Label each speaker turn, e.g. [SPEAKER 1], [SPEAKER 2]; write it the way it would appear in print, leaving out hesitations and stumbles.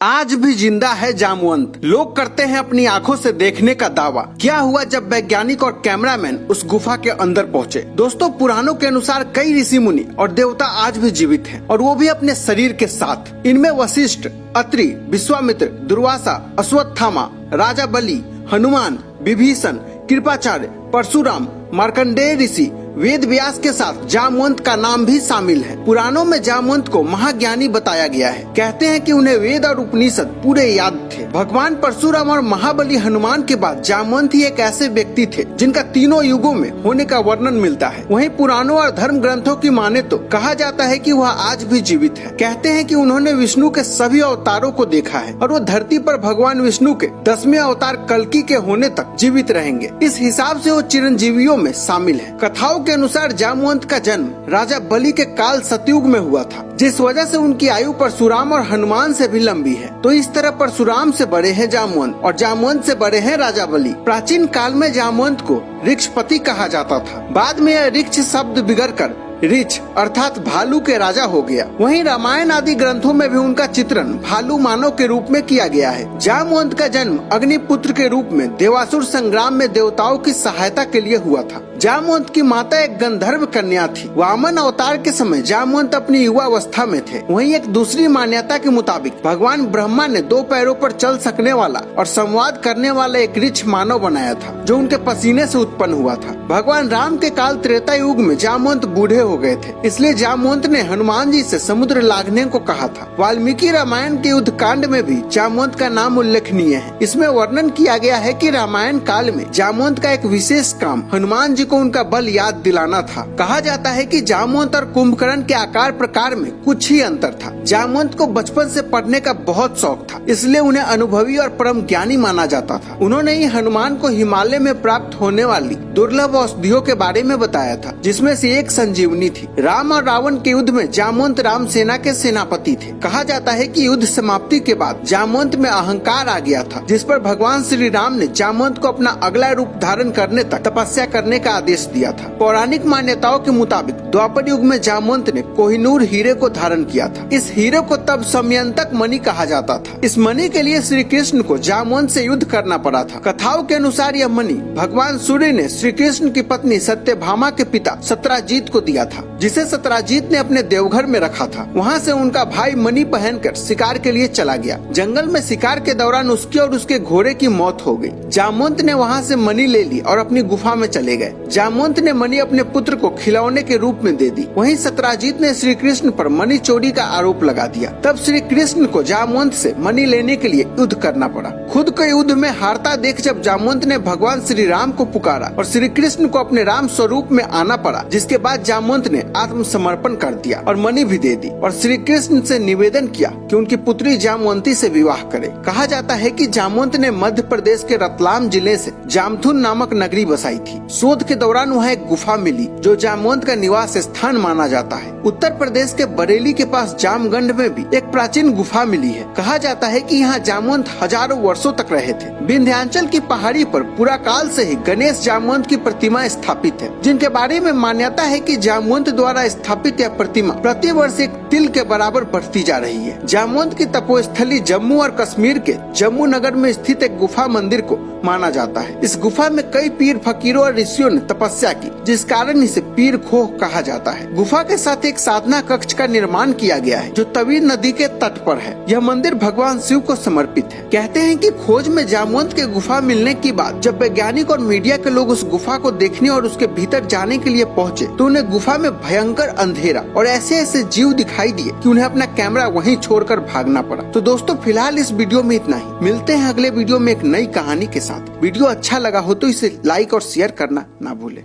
[SPEAKER 1] आज भी जिंदा है जामवंत। लोग करते हैं अपनी आंखों से देखने का दावा। क्या हुआ जब वैज्ञानिक और कैमरामैन उस गुफा के अंदर पहुंचे? दोस्तों, पुराणों के अनुसार कई ऋषि मुनि और देवता आज भी जीवित हैं और वो भी अपने शरीर के साथ। इनमें वशिष्ठ, अत्रि, विश्वामित्र, दुर्वासा, अश्वत्थामा, राजा बलि, हनुमान, विभीषण, कृपाचार्य, परशुराम, मार्कंडेय ऋषि, वेद व्यास के साथ जामवंत का नाम भी शामिल है। पुराणों में जामवंत को महाज्ञानी बताया गया है। कहते हैं कि उन्हें वेद और उपनिषद पूरे याद थे। भगवान परशुराम और महाबली हनुमान के बाद जामवंत ही एक ऐसे व्यक्ति थे जिनका तीनों युगों में होने का वर्णन मिलता है। वहीं पुराणों और धर्म ग्रंथों की माने तो कहा जाता है कि वह आज भी जीवित है। कहते हैं कि उन्होंने विष्णु के सभी अवतारों को देखा है और वो धरती पर भगवान विष्णु के 10वें अवतार कल्कि के होने तक जीवित रहेंगे। इस हिसाब से वो चिरंजीवियों में शामिल है। कथाओं के अनुसार जामवंत का जन्म राजा बलि के काल सतयुग में हुआ था, जिस वजह से उनकी आयु परशुराम और हनुमान से भी लंबी है। तो इस तरह परशुराम से बड़े हैं जामवंत और जामवंत से बड़े हैं राजा बलि। प्राचीन काल में जामवंत को ऋक्षपति कहा जाता था। बाद में यह ऋक्ष शब्द बिगड़कर ऋच अर्थात भालू के राजा हो गया। वहीं रामायण आदि ग्रंथों में भी उनका चित्रण भालू मानव के रूप में किया गया है। जामवंत का जन्म अग्निपुत्र के रूप में देवासुर संग्राम में देवताओं की सहायता के लिए हुआ था। जामवंत की माता एक गंधर्व कन्या थी। वामन अवतार के समय जामवंत अपनी युवावस्था में थे। वहीं एक दूसरी मान्यता के मुताबिक भगवान ब्रह्मा ने 2 पैरों पर चल सकने वाला और संवाद करने वाला एक ऋक्ष मानव बनाया था, जो उनके पसीने से उत्पन्न हुआ था। भगवान राम के काल त्रेता युग में जामवंत बूढ़े हो गए थे, इसलिए जामवंत ने हनुमान जी से समुद्र लांघने को कहा था। वाल्मीकि रामायण के युद्ध कांड में भी जामवंत का नाम उल्लेखनीय है। इसमें वर्णन किया गया है कि रामायण काल में जामवंत का एक विशेष काम हनुमान जी को उनका बल याद दिलाना था। कहा जाता है कि जामवंत और कुंभकर्ण के आकार प्रकार में कुछ ही अंतर था। जामवंत को बचपन से पढ़ने का बहुत शौक था, इसलिए उन्हें अनुभवी और परम ज्ञानी माना जाता था। उन्होंने ही हनुमान को हिमालय में प्राप्त होने वाली दुर्लभ औषधियों के बारे में बताया था, जिसमें से एक संजीवनी थी। राम और रावण के युद्ध में जामवंत राम सेना के सेनापति थे। कहा जाता है कि युद्ध समाप्ति के बाद जामवंत में अहंकार आ गया था, जिस पर भगवान श्री राम ने जामवंत को अपना अगला रूप धारण करने तक तपस्या करने का आदेश दिया था। पौराणिक मान्यताओं के मुताबिक द्वापर युग में जामवंत ने कोहिनूर हीरे को धारण किया था। इस हीरे को तब समयंतक मणि कहा जाता था। इस मणि के लिए श्री कृष्ण को जामवंत से युद्ध करना पड़ा था। कथाओं के अनुसार यह मणि भगवान सूर्य ने श्री कृष्ण की पत्नी सत्यभामा के पिता सत्राजीत को दिया था, जिसे सत्राजीत ने अपने देवघर में रखा था। वहाँ से उनका भाई मणि पहनकर शिकार के लिए चला गया। जंगल में शिकार के दौरान उसके और उसके घोड़े की मौत हो गई। जामवंत ने वहाँ से मणि ले ली और अपनी गुफा में चले गए। जामवंत ने मणि अपने पुत्र को खिलौने के रूप में दे दी। वहीं सत्राजीत ने श्री कृष्ण पर मणि चोरी का आरोप लगा दिया। तब श्री कृष्ण को जामवंत से मणि लेने के लिए युद्ध करना पड़ा। खुद को युद्ध में हारता देख जब जामवंत ने भगवान श्री राम को पुकारा और श्री कृष्ण को अपने राम स्वरूप में आना पड़ा, जिसके बाद जामवंत ने आत्मसमर्पण कर दिया और मणि भी दे दी और श्री कृष्ण से निवेदन किया कि उनकी पुत्री जामवंती से विवाह करे। कहा जाता है कि जामवंत ने मध्य प्रदेश के रतलाम जिले से जामथुन नामक नगरी बसाई थी। शोध के दौरान वहाँ एक गुफा मिली, जो जामवंत का निवास स्थान माना जाता है। उत्तर प्रदेश के बरेली के पास जामगंड में भी एक प्राचीन गुफा मिली है। कहा जाता है कि यहाँ जामवंत हजारों वर्षों तक रहे थे। विंध्याचल की पहाड़ी पर पुराकाल से ही गणेश जामवंत की प्रतिमा स्थापित है, जिनके बारे में मान्यता है कि जामवंत द्वारा स्थापित यह प्रतिमा प्रति वर्ष एक तिल के बराबर बढ़ती जा रही है। जामवंत की तपोस्थली जम्मू और कश्मीर के जम्मू नगर में स्थित एक गुफा मंदिर को माना जाता है। इस गुफा में कई पीर फकीरों और ऋषियों ने तपस्या की, जिस कारण इसे पीर खोह कहा जाता है। गुफा के साथ एक साधना कक्ष का निर्माण किया गया है, जो तवी नदी के तट पर है। यह मंदिर भगवान शिव को समर्पित है। कहते हैं कि खोज में जामवंत के गुफा मिलने की बाद जब वैज्ञानिक और मीडिया के लोग उस गुफा को देखने और उसके भीतर जाने के लिए पहुँचे, तो उन्हें गुफा में भयंकर अंधेरा और ऐसे ऐसे जीव दिखाई दिए कि उन्हें अपना कैमरा वहीं छोड़कर भागना पड़ा। तो दोस्तों, फिलहाल इस वीडियो में इतना ही। मिलते हैं अगले वीडियो में एक नई कहानी के साथ। वीडियो अच्छा लगा हो तो इसे लाइक और शेयर करना ना भूलें।